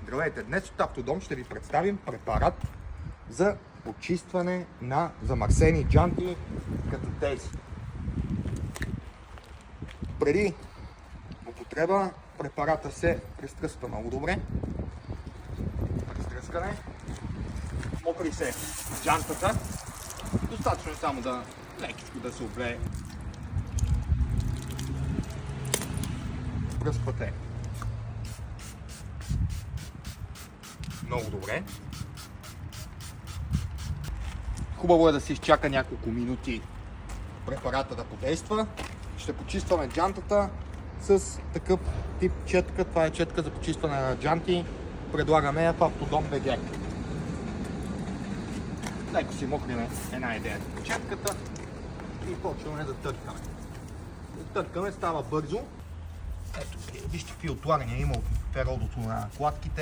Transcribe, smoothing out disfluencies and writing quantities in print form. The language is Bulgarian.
Здравейте! Днес от Автодом ще ви представим препарат за почистване на замърсени джанти като тези. Преди употреба препарата се престръсква много добре. Престръскане. Мокри се джантата. Достатъчно е само да лекичко да се облее. Пръспате много добре. Хубаво е да се изчака няколко минути препарата да подейства. Ще почистваме джантата с такъв тип четка. Това е четка за почистване на джанти. Предлагаме я в Автодом БГ. Леко си мокриме една идея в четката и почваме да търкаме. Да търкаме, става бързо. Ето, вижте какви отлагания има от перодото на кладките.